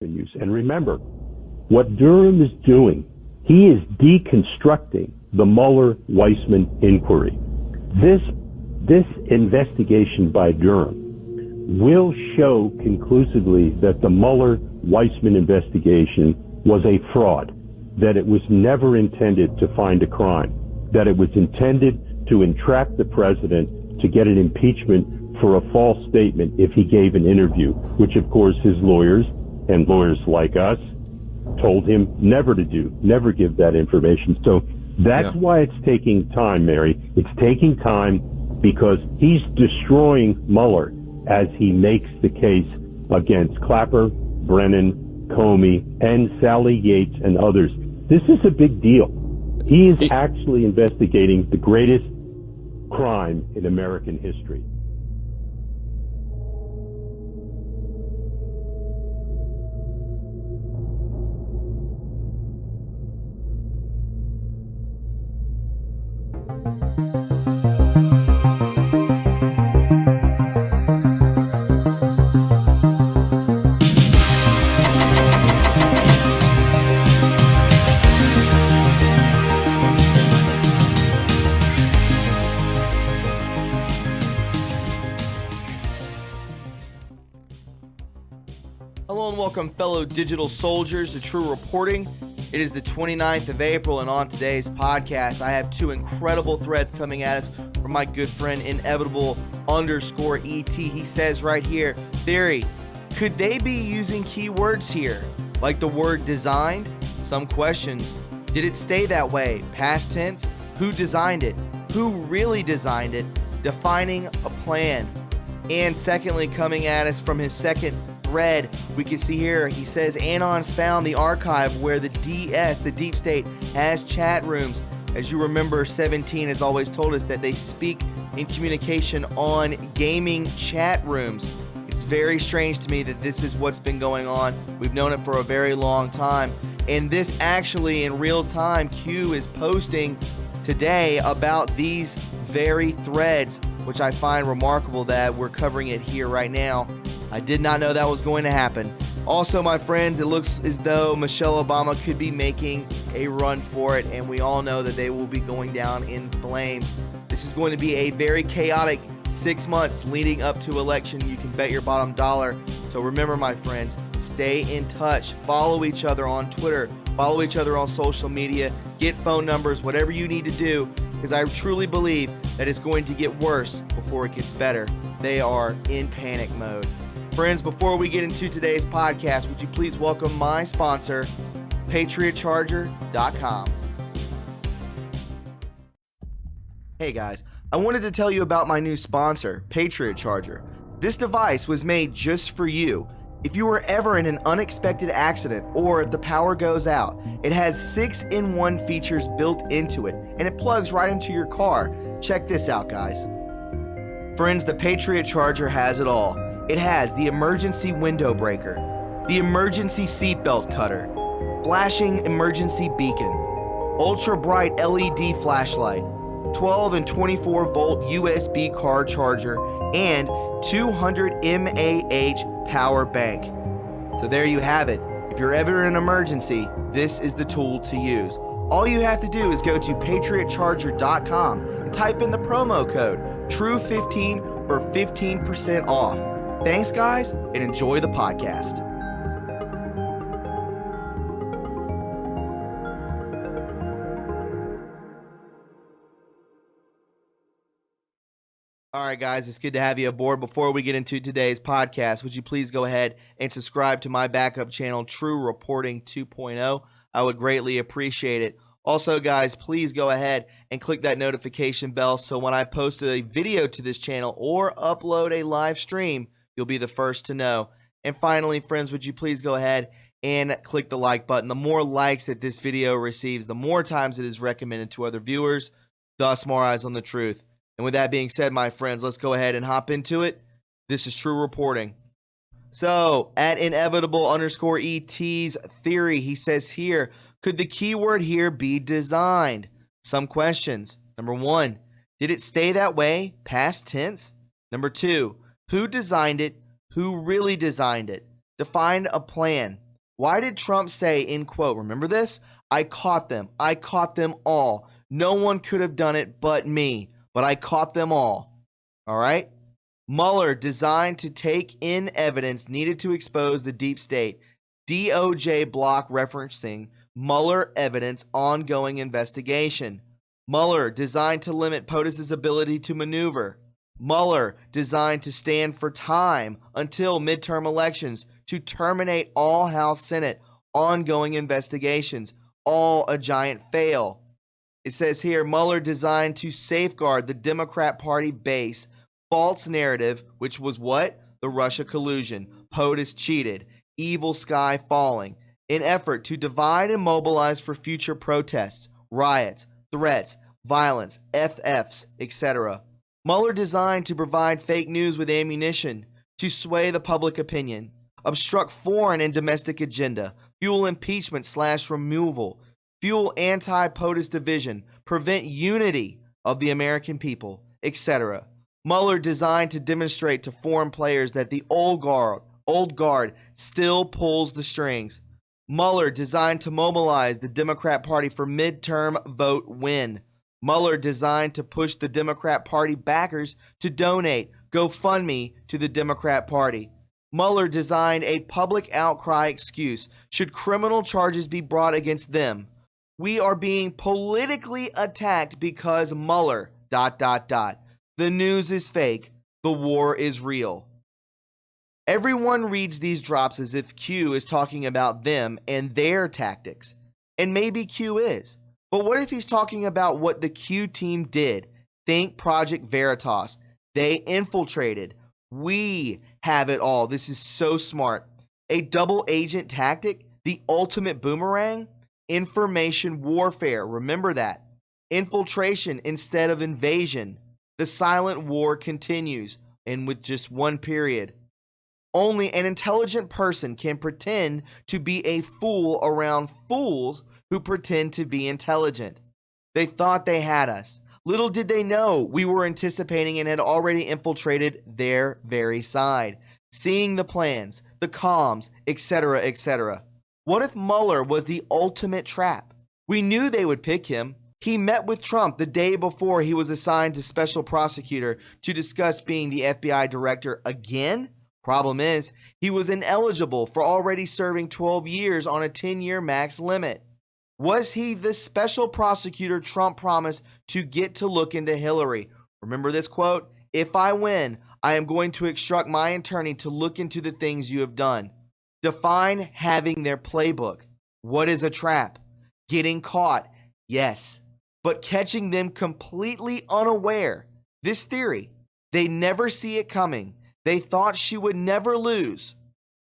use. And remember, what Durham is doing, he is deconstructing the Mueller-Weissman inquiry. This investigation by Durham will show conclusively that the Mueller-Weissman investigation was a fraud, that it was never intended to find a crime, that it was intended to entrap the president to get an impeachment for a false statement if he gave an interview, which of course his lawyers and lawyers like us told him never to do, never give that information. So that's why it's taking time, Mary. It's taking time because he's destroying Mueller as he makes the case against Clapper, Brennan, Comey, and Sally Yates and others. This is a big deal. He is actually investigating the greatest crime in American history. Hello and welcome, fellow digital soldiers, to True Reporting. It is the 29th of April, and on today's podcast, I have two incredible threads coming at us from my good friend Inevitable_ET. He says right here, Theory, could they be using keywords here? Like the word designed? Some questions. Did it stay that way? Past tense? Who designed it? Who really designed it? Defining a plan. And secondly, coming at us from his second thread, we can see here, he says Anon's found the archive where the DS, the deep state, has chat rooms. As you remember, 17 has always told us that they speak in communication on gaming chat rooms. It's very strange to me that this is what's been going on. We've known it for a very long time. And this actually, in real time, Q is posting today about these very threads, which I find remarkable that we're covering it here right now. I did not know that was going to happen. Also, my friends, it looks as though Michelle Obama could be making a run for it, and we all know that they will be going down in flames. This is going to be a very chaotic 6 months leading up to election. You can bet your bottom dollar. So remember, my friends, stay in touch. Follow each other on Twitter. Follow each other on social media. Get phone numbers, whatever you need to do, because I truly believe that it's going to get worse before it gets better. They are in panic mode. Friends, before we get into today's podcast, would you please welcome my sponsor, PatriotCharger.com. Hey guys, I wanted to tell you about my new sponsor, Patriot Charger. This device was made just for you. If you were ever in an unexpected accident or if the power goes out, it has 6-in-1 features built into it, and it plugs right into your car. Check this out, guys. Friends, the Patriot Charger has it all. It has the emergency window breaker, the emergency seatbelt cutter, flashing emergency beacon, ultra bright LED flashlight, 12 and 24 volt USB car charger, and 200 mAh power bank. So there you have it. If you're ever in an emergency, this is the tool to use. All you have to do is go to PatriotCharger.com and type in the promo code TRUE15 for 15% off. Thanks, guys, and enjoy the podcast. All right, guys, it's good to have you aboard. Before we get into today's podcast, would you please go ahead and subscribe to my backup channel, True Reporting 2.0? I would greatly appreciate it. Also, guys, please go ahead and click that notification bell so when I post a video to this channel or upload a live stream, you'll be the first to know. And finally, friends, would you please go ahead and click the like button. The more likes that this video receives, the more times it is recommended to other viewers, thus more eyes on the truth. And with that being said, my friends, let's go ahead and hop into it. This is True Reporting. So, at Inevitable_ET's theory, he says here, could the keyword here be designed? Some questions. Number 1, did it stay that way? Past tense. Number 2, who designed it? Who really designed it? Define a plan. Why did Trump say, in quote, remember this? I caught them all. No one could have done it but me, but I caught them all. All right? Mueller designed to take in evidence needed to expose the deep state. DOJ block referencing Mueller evidence ongoing investigation. Mueller designed to limit POTUS's ability to maneuver. Mueller designed to stand for time until midterm elections to terminate all House Senate ongoing investigations. All a giant fail. It says here, Mueller designed to safeguard the Democrat Party base. False narrative, which was what? The Russia collusion. POTUS cheated. Evil sky falling. In effort to divide and mobilize for future protests, riots, threats, violence, FFs, etc. Mueller designed to provide fake news with ammunition to sway the public opinion, obstruct foreign and domestic agenda, fuel impeachment/removal, fuel anti-POTUS division, prevent unity of the American people, etc. Mueller designed to demonstrate to foreign players that the old guard still pulls the strings. Mueller designed to mobilize the Democrat Party for midterm vote win. Mueller designed to push the Democrat Party backers to donate GoFundMe to the Democrat Party. Mueller designed a public outcry excuse should criminal charges be brought against them. We are being politically attacked because Mueller, ... The news is fake. The war is real. Everyone reads these drops as if Q is talking about them and their tactics. And maybe Q is. But what if he's talking about what the Q team did? Think Project Veritas. They infiltrated. We have it all. This is so smart. A double agent tactic? The ultimate boomerang? Information warfare. Remember that. Infiltration instead of invasion. The silent war continues, and with just one period. Only an intelligent person can pretend to be a fool around fools who pretend to be intelligent. They thought they had us. Little did they know we were anticipating and had already infiltrated their very side, seeing the plans, the comms, etc., etc. What if Mueller was the ultimate trap? We knew they would pick him. He met with Trump the day before he was assigned to special prosecutor to discuss being the FBI director again. Problem is, he was ineligible for already serving 12 years on a 10-year max limit. Was he the special prosecutor Trump promised to get to look into Hillary? Remember this quote? If I win, I am going to instruct my attorney to look into the things you have done. Define having their playbook. What is a trap? Getting caught. Yes. But catching them completely unaware. This theory, they never see it coming. They thought she would never lose.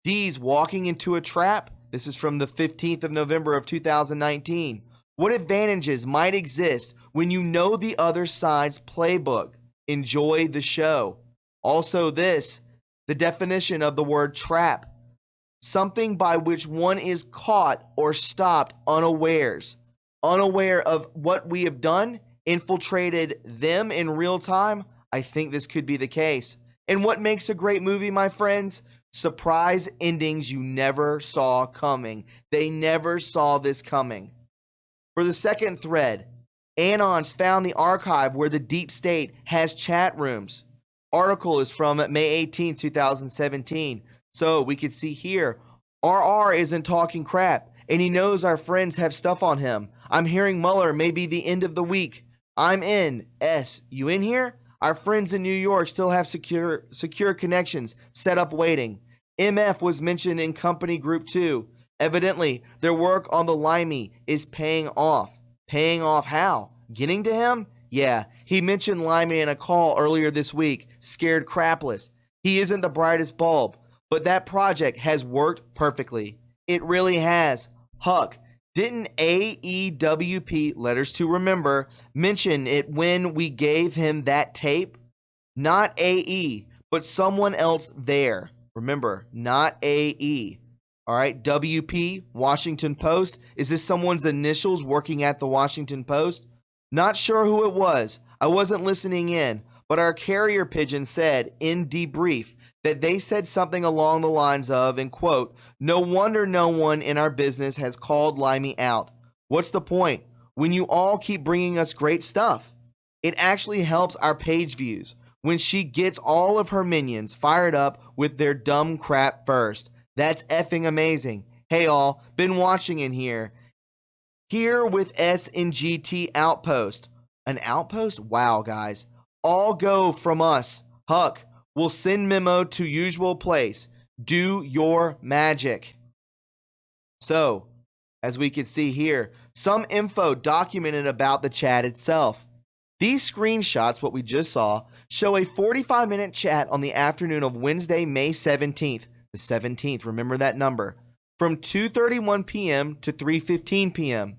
D's walking into a trap. This is from the 15th of November of 2019. What advantages might exist when you know the other side's playbook? Enjoy the show. Also this, the definition of the word trap. Something by which one is caught or stopped unawares. Unaware of what we have done, infiltrated them in real time. I think this could be the case. And what makes a great movie, my friends? Surprise endings you never saw coming. They never saw this coming. For the second thread, Anons found the archive where the deep state has chat rooms. Article is from May 18, 2017. So we could see here, RR isn't talking crap, and he knows our friends have stuff on him. I'm hearing Mueller may be the end of the week. I'm in. S, you in here? Our friends in New York still have secure connections set up waiting. MF was mentioned in company group 2. Evidently, their work on the Limey is paying off. Paying off how? Getting to him? Yeah, he mentioned Limey in a call earlier this week. Scared crapless. He isn't the brightest bulb, but that project has worked perfectly. It really has. Huck, didn't AEWP, Letters to Remember, mention it when we gave him that tape? Not AE, but someone else there. Remember, not AE. All right, WP, Washington Post. Is this someone's initials working at the Washington Post? Not sure who it was. I wasn't listening in, but our carrier pigeon said in debrief that they said something along the lines of, and quote, "No wonder no one in our business has called Limey out. What's the point when you all keep bringing us great stuff? It actually helps our page views when she gets all of her minions fired up with their dumb crap first. That's effing amazing. Hey all, been watching in here. Here with S and GT Outpost." An outpost? Wow, guys. "All go from us. Huck will send memo to usual place. Do your magic." So, as we can see here, some info documented about the chat itself. These screenshots, what we just saw, show a 45-minute chat on the afternoon of Wednesday, May 17th. The 17th, remember that number. From 2:31 p.m. to 3:15 p.m.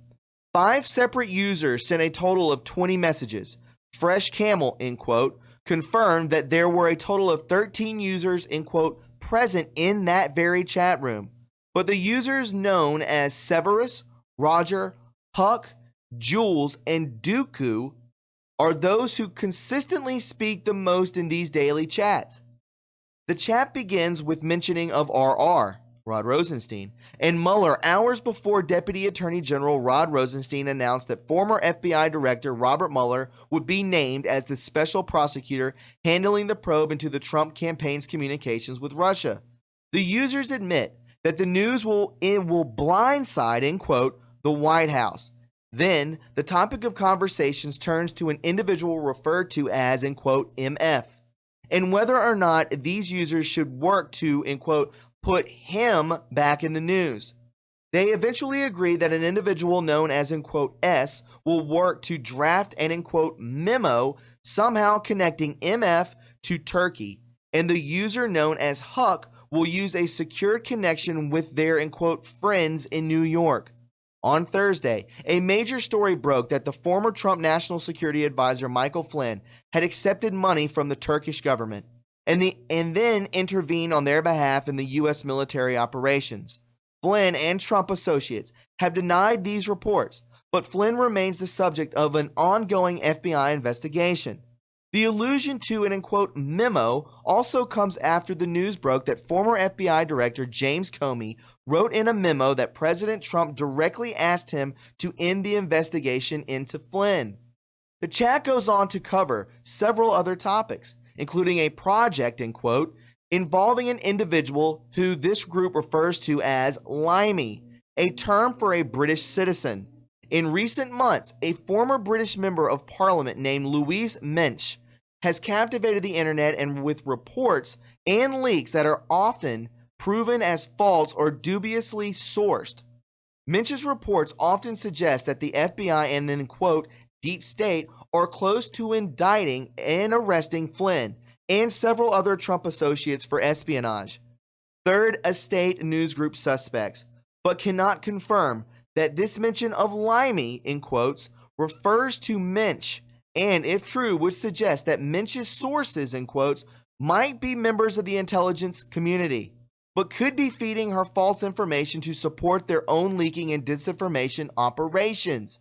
5 separate users sent a total of 20 messages. Fresh Camel, end quote, confirmed that there were a total of 13 users, end quote, present in that very chat room. But the users known as Severus, Roger, Huck, Jules, and Dooku are those who consistently speak the most in these daily chats. The chat begins with mentioning of RR, Rod Rosenstein, and Mueller hours before Deputy Attorney General Rod Rosenstein announced that former FBI Director Robert Mueller would be named as the special prosecutor handling the probe into the Trump campaign's communications with Russia. The users admit that the news will blindside, end quote, the White House. Then, the topic of conversations turns to an individual referred to as, end quote, MF, and whether or not these users should work to, end quote, put him back in the news. They eventually agree that an individual known as, end quote, S will work to draft an, end quote, memo somehow connecting MF to Turkey, and the user known as Huck will use a secured connection with their, end quote, friends in New York. On Thursday, a major story broke that the former Trump National Security Advisor Michael Flynn had accepted money from the Turkish government and then intervened on their behalf in the U.S. military operations. Flynn and Trump associates have denied these reports, but Flynn remains the subject of an ongoing FBI investigation. The allusion to an, end quote, memo also comes after the news broke that former FBI Director James Comey wrote in a memo that President Trump directly asked him to end the investigation into Flynn. The chat goes on to cover several other topics, including a project, end quote, involving an individual who this group refers to as Limey, a term for a British citizen. In recent months, a former British member of parliament named Louise Mensch has captivated the internet and with reports and leaks that are often proven as false or dubiously sourced. Mensch's reports often suggest that the FBI and then, quote, deep state are close to indicting and arresting Flynn and several other Trump associates for espionage. Third Estate news group suspects, but cannot confirm that this mention of Limey, in quotes, refers to Mensch, and if true, would suggest that Mensch's sources, in quotes, might be members of the intelligence community, but could be feeding her false information to support their own leaking and disinformation operations.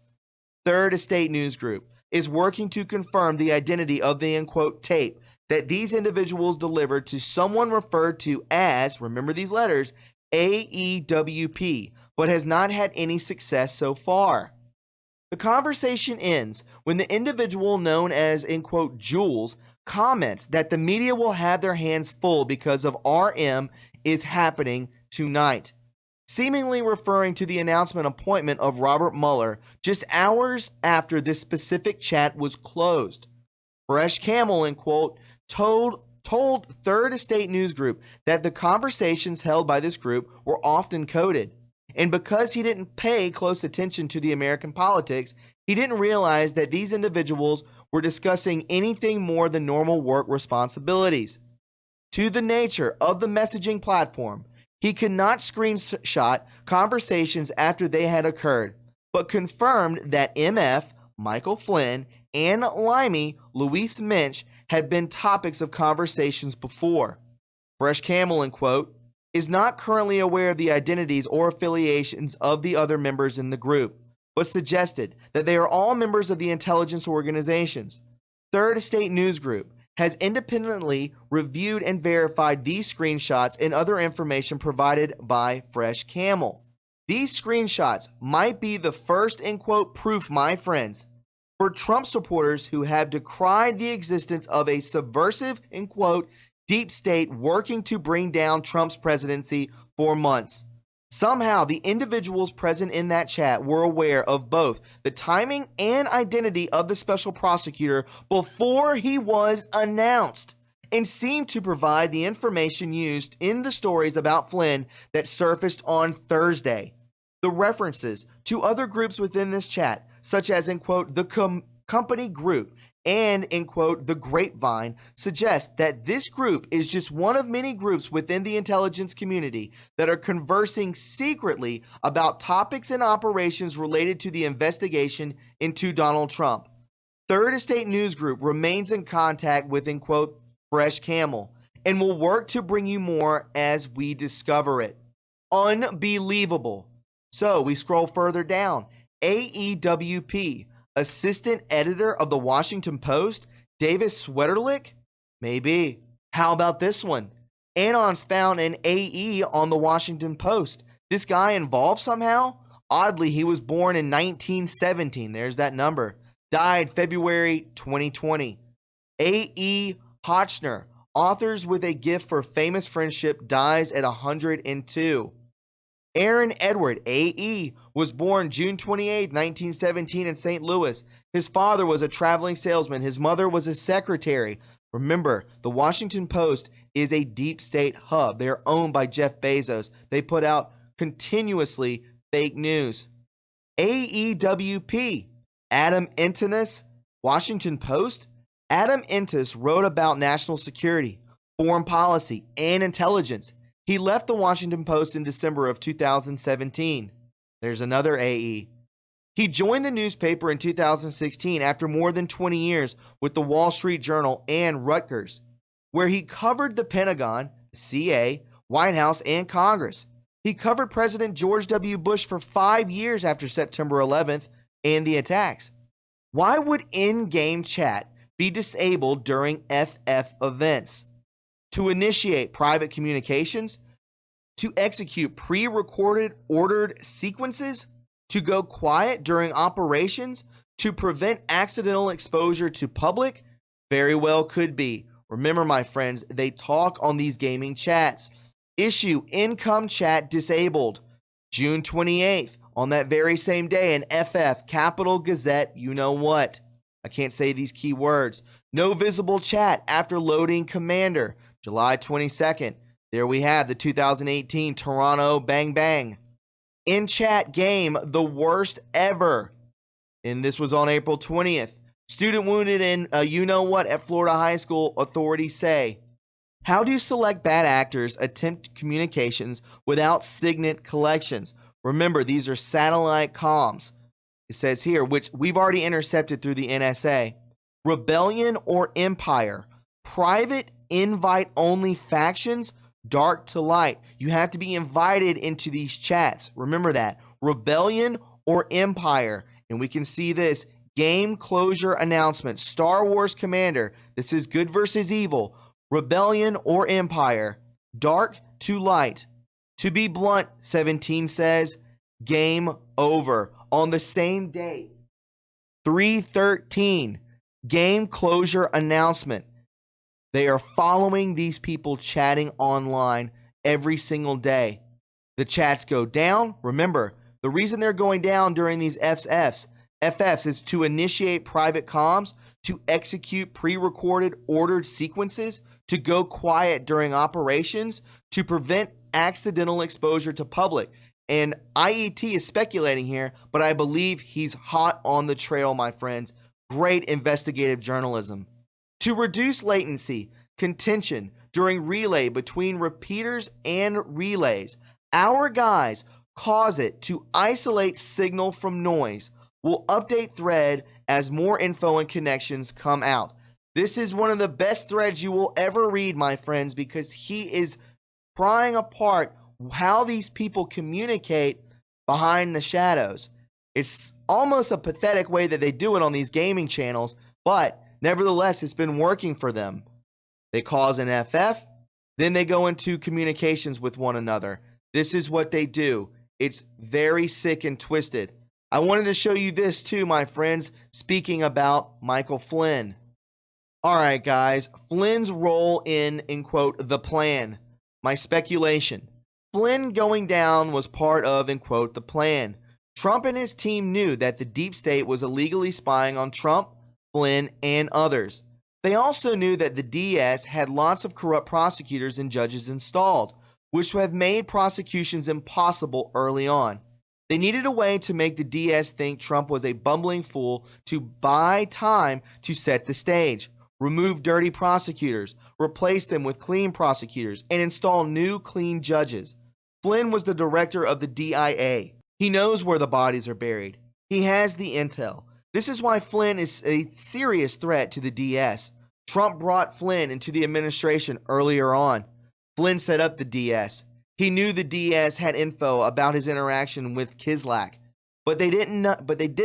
Third Estate News Group is working to confirm the identity of the, end quote, tape that these individuals delivered to someone referred to as, remember these letters, AEWP, but has not had any success so far. The conversation ends when the individual known as, end quote, Jules comments that the media will have their hands full because of RM is happening tonight, seemingly referring to the announcement appointment of Robert Mueller just hours after this specific chat was closed. Fresh Camel, end quote, told Third Estate News Group that the conversations held by this group were often coded. And because he didn't pay close attention to the American politics, he didn't realize that these individuals were discussing anything more than normal work responsibilities. To the nature of the messaging platform, he could not screenshot conversations after they had occurred, but confirmed that MF, Michael Flynn, and Limey, Louise Mensch, had been topics of conversations before. Fresh Camel, end quote, is not currently aware of the identities or affiliations of the other members in the group, but suggested that they are all members of the intelligence organizations. Third Estate News Group has independently reviewed and verified these screenshots and other information provided by Fresh Camel. These screenshots might be the first, in quote, proof, my friends, for Trump supporters who have decried the existence of a subversive, in quote, deep state working to bring down Trump's presidency for months. Somehow, the individuals present in that chat were aware of both the timing and identity of the special prosecutor before he was announced, and seemed to provide the information used in the stories about Flynn that surfaced on Thursday. The references to other groups within this chat, such as, in quote, the company group and, in quote, the grapevine, suggest that this group is just one of many groups within the intelligence community that are conversing secretly about topics and operations related to the investigation into Donald Trump. Third Estate News Group remains in contact with, in quote, Fresh Camel, and will work to bring you more as we discover it. Unbelievable. So we scroll further down. AEWP, assistant editor of the Washington Post, Davis Swetterlick? Maybe. How about this one? Anon's found an AE on the Washington Post. This guy involved somehow? Oddly, he was born in 1917. There's that number. Died February 2020. A.E. Hotchner, authors with a gift for famous friendship, dies at 102. Aaron Edward, A.E., was born June 28, 1917 in St. Louis. His father was a traveling salesman. His mother was a secretary. Remember, the Washington Post is a deep state hub. They are owned by Jeff Bezos. They put out continuously fake news. AEWP, Adam Entinus, Washington Post. Adam Entis wrote about national security, foreign policy, and intelligence. He left the Washington Post in December of 2017. There's another AE. He joined the newspaper in 2016 after more than 20 years with the Wall Street Journal and Rutgers, where he covered the Pentagon, CA, White House, and Congress. He covered President George W. Bush for 5 years after September 11th and the attacks. Why would in-game chat be disabled during FF events? To initiate private communications, to execute pre-recorded ordered sequences, to go quiet during operations, to prevent accidental exposure to public? Very well could be. Remember, my friends, they talk on these gaming chats. Issue income chat disabled. June 28th, on that very same day, in FF, Capital Gazette, you know what. I can't say these key words. No visible chat after loading Commander. July 22nd, there we have the 2018 Toronto Bang Bang. In chat game, the worst ever. And this was on April 20th. Student wounded in you know what at Florida High School, authorities say. How do select bad actors attempt communications without signet collections? Remember, these are satellite comms. It says here, which we've already intercepted through the NSA. Rebellion or Empire. Private invite-only factions, dark to light. You have to be invited into these chats. Remember that. Rebellion or Empire. And we can see this. Game closure announcement. Star Wars Commander. This is good versus evil. Rebellion or Empire. Dark to light. To be blunt, 17 says, game over. On the same date, 3/13, game closure announcement. They are following these people chatting online every single day. The chats go down. Remember, the reason they're going down during these FFs is to initiate private comms, to execute pre-recorded ordered sequences, to go quiet during operations, to prevent accidental exposure to public. And IET is speculating here, but I believe he's hot on the trail, my friends. Great investigative journalism. To reduce latency, contention during relay between repeaters and relays, our guys cause it to isolate signal from noise. We'll update thread as more info and connections come out. This is one of the best threads you will ever read, my friends, because he is prying apart how these people communicate behind the shadows. It's almost a pathetic way that they do it on these gaming channels, but Nevertheless, it's been working for them. They cause an FF, then they go into communications with one another. This is what they do. It's very sick and twisted. I wanted to show you this too, my friends, speaking about Michael Flynn. All right, guys, Flynn's role in quote, the plan. My speculation. Flynn going down was part of, in quote, the plan. Trump and his team knew that the deep state was illegally spying on Trump, Flynn, and others. They also knew that the DS had lots of corrupt prosecutors and judges installed, which would have made prosecutions impossible early on. They needed a way to make the DS think Trump was a bumbling fool to buy time to set the stage, remove dirty prosecutors, replace them with clean prosecutors, and install new clean judges. Flynn was the director of the DIA. He knows where the bodies are buried. He has the intel. This is why Flynn is a serious threat to the DS. Trump brought Flynn into the administration earlier on. Flynn set up the DS. He knew the DS had info about his interaction with Kislak, but they did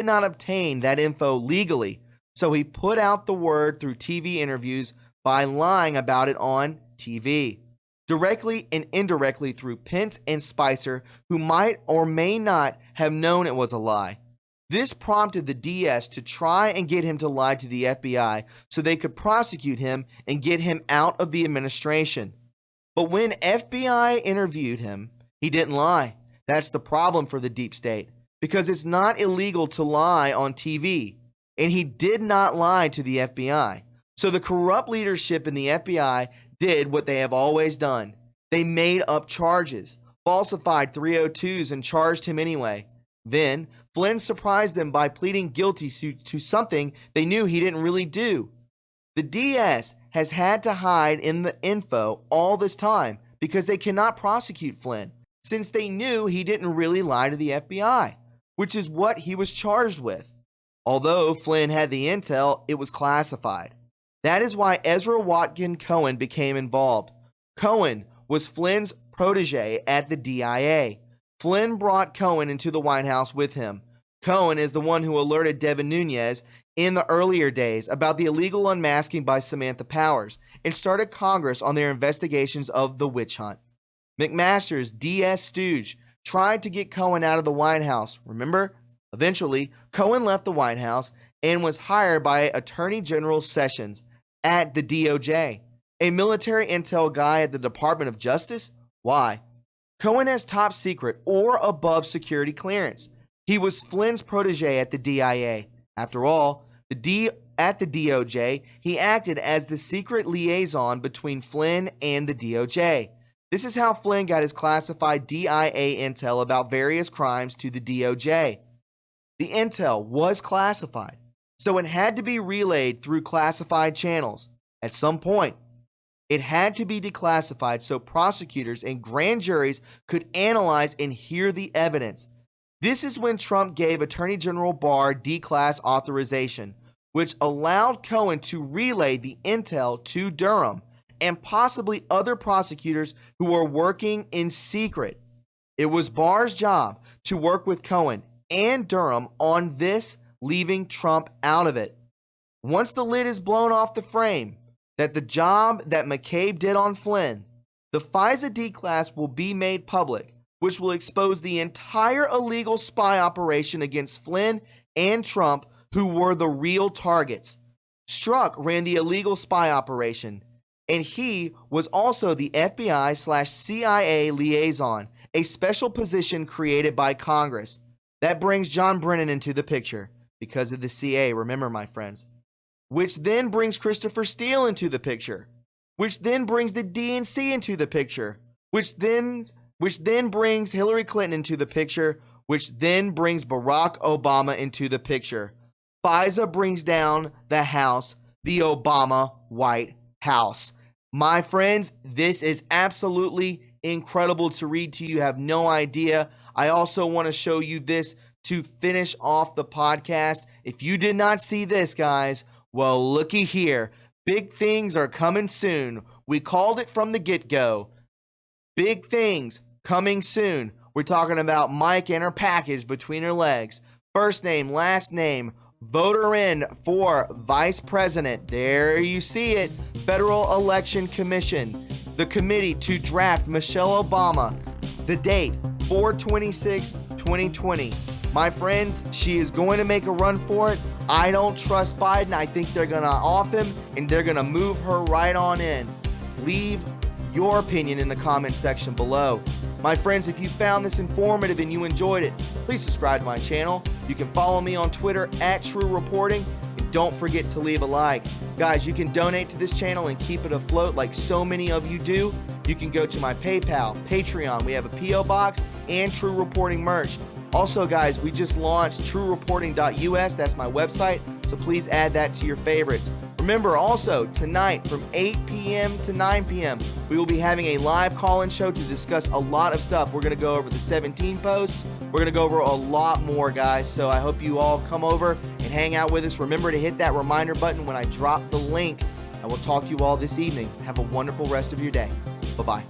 not obtain that info legally. So he put out the word through TV interviews by lying about it on TV, directly and indirectly through Pence and Spicer, who might or may not have known it was a lie. This prompted the DS to try and get him to lie to the FBI so they could prosecute him and get him out of the administration. But when FBI interviewed him, he didn't lie. That's the problem for the deep state, because it's not illegal to lie on TV, and he did not lie to the FBI. So the corrupt leadership in the FBI did what they have always done. They made up charges, falsified 302s, and charged him anyway. Then, Flynn surprised them by pleading guilty to something they knew he didn't really do. The DS has had to hide in the info all this time because they cannot prosecute Flynn, since they knew he didn't really lie to the FBI, which is what he was charged with. Although Flynn had the intel, it was classified. That is why Ezra Watkin Cohen became involved. Cohen was Flynn's protege at the DIA. Flynn brought Cohen into the White House with him. Cohen is the one who alerted Devin Nunes in the earlier days about the illegal unmasking by Samantha Powers and started Congress on their investigations of the witch hunt. McMaster's DS stooge tried to get Cohen out of the White House. Remember? Eventually, Cohen left the White House and was hired by Attorney General Sessions at the DOJ, a military intel guy at the Department of Justice. Why? Cohen has top secret or above security clearance. He was Flynn's protege at the DIA. After all, at the DOJ, he acted as the secret liaison between Flynn and the DOJ. This is how Flynn got his classified DIA intel about various crimes to the DOJ. The intel was classified, so it had to be relayed through classified channels. At some point, it had to be declassified so prosecutors and grand juries could analyze and hear the evidence. This is when Trump gave Attorney General Barr declass authorization, which allowed Cohen to relay the intel to Durham and possibly other prosecutors who were working in secret. It was Barr's job to work with Cohen and Durham on this, leaving Trump out of it. Once the lid is blown off the frame, that the job that McCabe did on Flynn, the FISA declass will be made public, which will expose the entire illegal spy operation against Flynn and Trump, who were the real targets. Strzok ran the illegal spy operation, and he was also the FBI/CIA liaison, a special position created by Congress. That brings John Brennan into the picture, because of the CA, remember, my friends. Which then brings Christopher Steele into the picture, which then brings the DNC into the picture, which then brings Hillary Clinton into the picture, which then brings Barack Obama into the picture. FISA brings down the House, the Obama White House. My friends, this is absolutely incredible to read to you. You have no idea. I also want to show you this to finish off the podcast. If you did not see this, guys, well, looky here. Big things are coming soon. We called it from the get-go. Big things coming soon. We're talking about Mike and her package between her legs. First name, last name, Vote her in for Vice President. There you see it. Federal Election Commission. The committee to draft Michelle Obama. The date, 4/26/2020. My friends, she is going to make a run for it. I don't trust Biden. I think they're going to off him, and they're going to move her right on in. Leave your opinion in the comment section below. My friends, if you found this informative and you enjoyed it, please subscribe to my channel. You can follow me on Twitter at TRUreporting, and don't forget to leave a like. Guys, you can donate to this channel and keep it afloat like so many of you do. You can go to my PayPal, Patreon. We have a P.O. box and True Reporting merch. Also, guys, we just launched TRUreporting.us. That's my website, so please add that to your favorites. Remember, also, tonight from 8 p.m. to 9 p.m., we will be having a live call-in show to discuss a lot of stuff. We're going to go over the 17 posts. We're going to go over a lot more, guys, so I hope you all come over and hang out with us. Remember to hit that reminder button when I drop the link. I will talk to you all this evening. Have a wonderful rest of your day. Bye-bye.